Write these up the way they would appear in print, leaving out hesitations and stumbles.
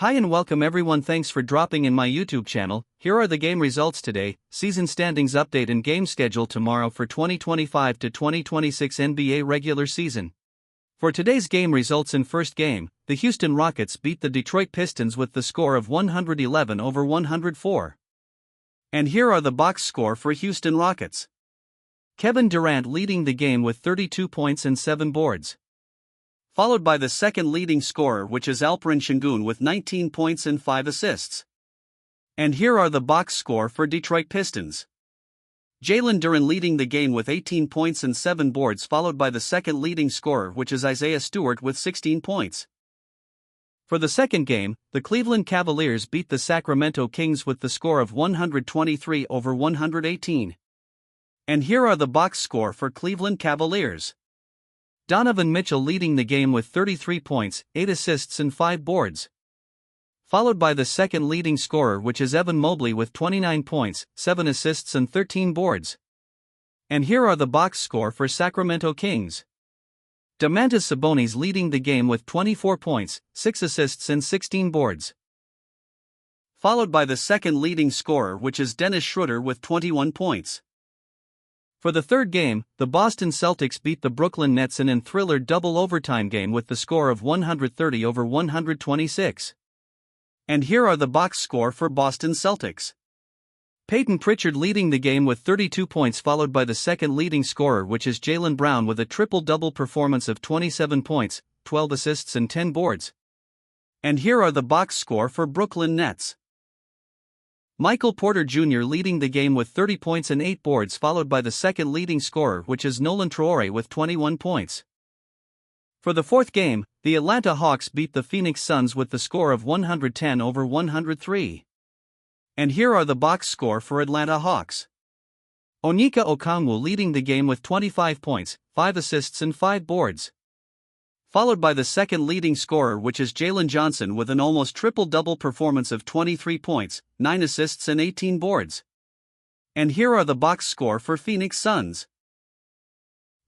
Hi and welcome everyone, thanks for dropping in my YouTube channel. Here are the game results today, season standings update and game schedule tomorrow for 2025 to 2026 NBA regular season. For today's game results in first game, the Houston Rockets beat the Detroit Pistons with the score of 111-104. And here are the box score for Houston Rockets. Kevin Durant leading the game with 32 points and 7 boards. Followed by the second leading scorer, which is Alperen Şengün with 19 points and 5 assists. And here are the box score for Detroit Pistons. Jalen Duren leading the game with 18 points and 7 boards, followed by the second leading scorer, which is Isaiah Stewart with 16 points. For the second game, the Cleveland Cavaliers beat the Sacramento Kings with the score of 123-118. And here are the box score for Cleveland Cavaliers. Donovan Mitchell leading the game with 33 points, 8 assists and 5 boards. Followed by the second leading scorer, which is Evan Mobley with 29 points, 7 assists and 13 boards. And here are the box score for Sacramento Kings. Domantas Sabonis leading the game with 24 points, 6 assists and 16 boards. Followed by the second leading scorer, which is Dennis Schroeder with 21 points. For the third game, the Boston Celtics beat the Brooklyn Nets in a thriller double overtime game with the score of 130-126. And here are the box score for Boston Celtics. Peyton Pritchard leading the game with 32 points, followed by the second leading scorer, which is Jaylen Brown with a triple-double performance of 27 points, 12 assists and 10 boards. And here are the box score for Brooklyn Nets. Michael Porter Jr. leading the game with 30 points and 8 boards, followed by the second leading scorer, which is Nolan Traore with 21 points. For the fourth game, the Atlanta Hawks beat the Phoenix Suns with the score of 110-103. And here are the box score for Atlanta Hawks. Onyeka Okongwu leading the game with 25 points, 5 assists and 5 boards. Followed by the second leading scorer, which is Jalen Johnson with an almost triple-double performance of 23 points, 9 assists and 18 boards. And here are the box score for Phoenix Suns.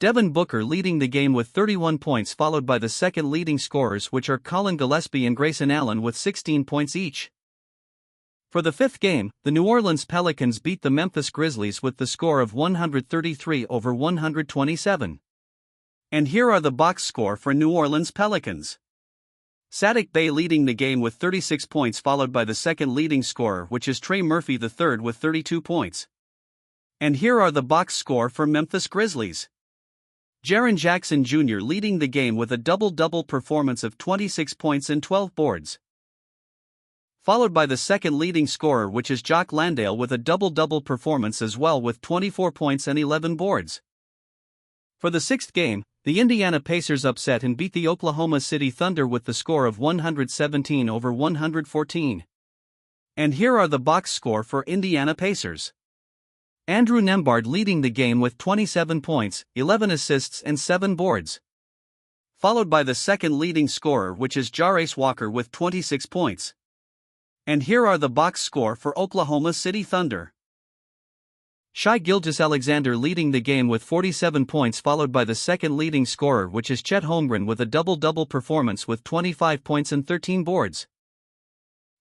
Devin Booker leading the game with 31 points, followed by the second leading scorers, which are Colin Gillespie and Grayson Allen with 16 points each. For the fifth game, the New Orleans Pelicans beat the Memphis Grizzlies with the score of 133-127. And here are the box score for New Orleans Pelicans. Saddiq Bey leading the game with 36 points, followed by the second leading scorer, which is Trey Murphy III with 32 points. And here are the box score for Memphis Grizzlies. Jaren Jackson Jr. leading the game with a double-double performance of 26 points and 12 boards. Followed by the second leading scorer, which is Jock Landale with a double-double performance as well with 24 points and 11 boards. For the sixth game, the Indiana Pacers upset and beat the Oklahoma City Thunder with the score of 117-114. And here are the box score for Indiana Pacers. Andrew Nembhard leading the game with 27 points, 11 assists and 7 boards. Followed by the second leading scorer, which is Jarace Walker with 26 points. And here are the box score for Oklahoma City Thunder. Shai Gilgeous-Alexander leading the game with 47 points, followed by the second leading scorer, which is Chet Holmgren with a double-double performance with 25 points and 13 boards.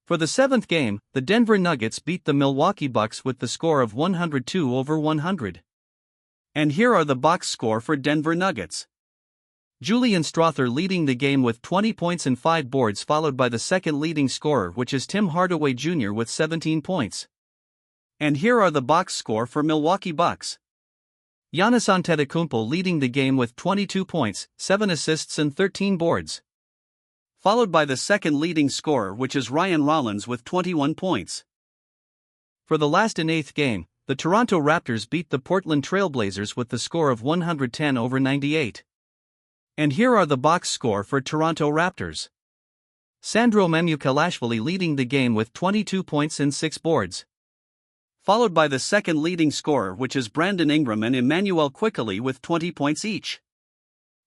For the seventh game, the Denver Nuggets beat the Milwaukee Bucks with the score of 102-100. And here are the box score for Denver Nuggets. Julian Strawther leading the game with 20 points and 5 boards, followed by the second leading scorer, which is Tim Hardaway Jr. with 17 points. And here are the box score for Milwaukee Bucks. Giannis Antetokounmpo leading the game with 22 points, 7 assists and 13 boards. Followed by the second leading scorer, which is Ryan Rollins with 21 points. For the last and eighth game, the Toronto Raptors beat the Portland Trail Blazers with the score of 110-98. And here are the box score for Toronto Raptors. Sandro Mamukelashvili leading the game with 22 points and 6 boards. Followed by the second leading scorer, which is Brandon Ingram and Emmanuel Quickley with 20 points each.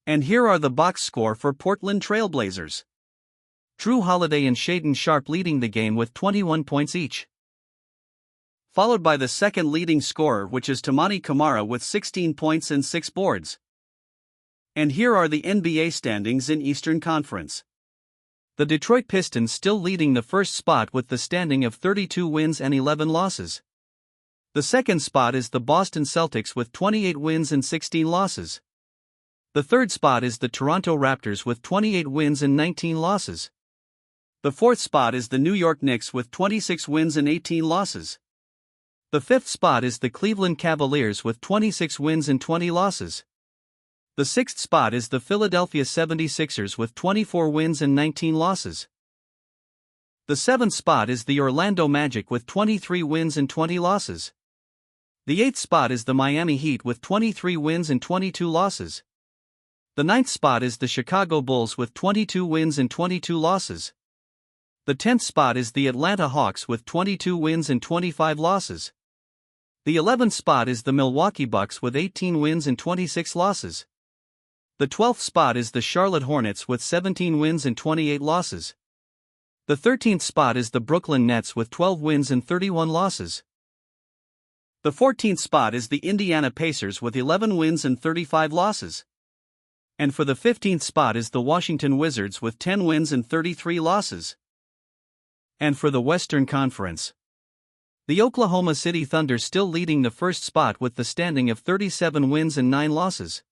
And here are the box score for Portland Trail Blazers. Drew Holiday and Shaedon Sharpe leading the game with 21 points each. Followed by the second leading scorer, which is Toumani Camara with 16 points and 6 boards. And here are the NBA standings in Eastern Conference. The Detroit Pistons still leading the first spot with the standing of 32 wins and 11 losses. The second spot is the Boston Celtics with 28 wins and 16 losses. The third spot is the Toronto Raptors with 28 wins and 19 losses. The fourth spot is the New York Knicks with 26 wins and 18 losses. The fifth spot is the Cleveland Cavaliers with 26 wins and 20 losses. The sixth spot is the Philadelphia 76ers with 24 wins and 19 losses. The seventh spot is the Orlando Magic with 23 wins and 20 losses. The eighth spot is the Miami Heat with 23 wins and 22 losses. The ninth spot is the Chicago Bulls with 22 wins and 22 losses. The 10th spot is the Atlanta Hawks with 22 wins and 25 losses. The 11th spot is the Milwaukee Bucks with 18 wins and 26 losses. The 12th spot is the Charlotte Hornets with 17 wins and 28 losses. The 13th spot is the Brooklyn Nets with 12 wins and 31 losses. The 14th spot is the Indiana Pacers with 11 wins and 35 losses. And for the 15th spot is the Washington Wizards with 10 wins and 33 losses. And for the Western Conference, the Oklahoma City Thunder still leading the first spot with the standing of 37 wins and 9 losses.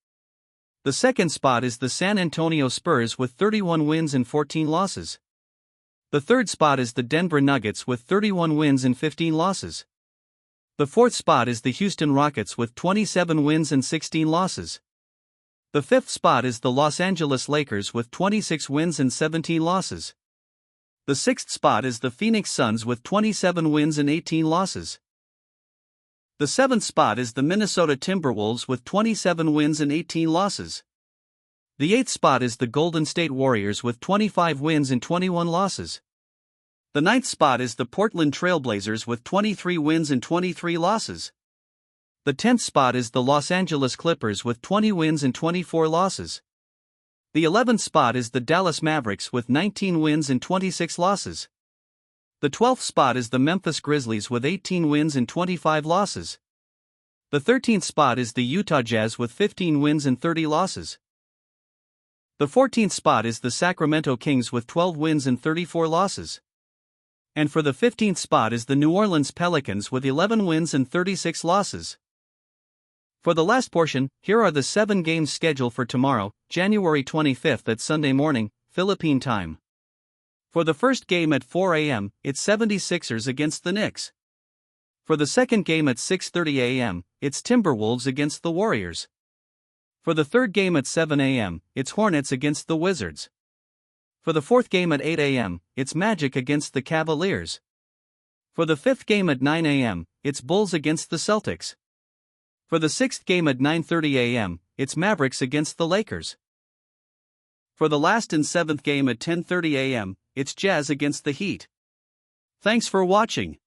The second spot is the San Antonio Spurs with 31 wins and 14 losses. The third spot is the Denver Nuggets with 31 wins and 15 losses. The fourth spot is the Houston Rockets with 27 wins and 16 losses. The fifth spot is the Los Angeles Lakers with 26 wins and 17 losses. The sixth spot is the Phoenix Suns with 27 wins and 18 losses. The seventh spot is the Minnesota Timberwolves with 27 wins and 18 losses. The eighth spot is the Golden State Warriors with 25 wins and 21 losses. The ninth spot is the Portland Trail Blazers with 23 wins and 23 losses. The 10th spot is the Los Angeles Clippers with 20 wins and 24 losses. The 11th spot is the Dallas Mavericks with 19 wins and 26 losses. The 12th spot is the Memphis Grizzlies with 18 wins and 25 losses. The 13th spot is the Utah Jazz with 15 wins and 30 losses. The 14th spot is the Sacramento Kings with 12 wins and 34 losses. And for the 15th spot is the New Orleans Pelicans with 11 wins and 36 losses. For the last portion, here are the 7 games scheduled for tomorrow, January 25th at Sunday morning, Philippine time. For the first game at 4 a.m., it's 76ers against the Knicks. For the second game at 6:30 a.m., it's Timberwolves against the Warriors. For the third game at 7 a.m., it's Hornets against the Wizards. For the fourth game at 8 a.m., it's Magic against the Cavaliers. For the fifth game at 9 a.m., it's Bulls against the Celtics. For the sixth game at 9:30 a.m., it's Mavericks against the Lakers. For the last and seventh game at 10:30 a.m., it's Jazz against the Heat. Thanks for watching.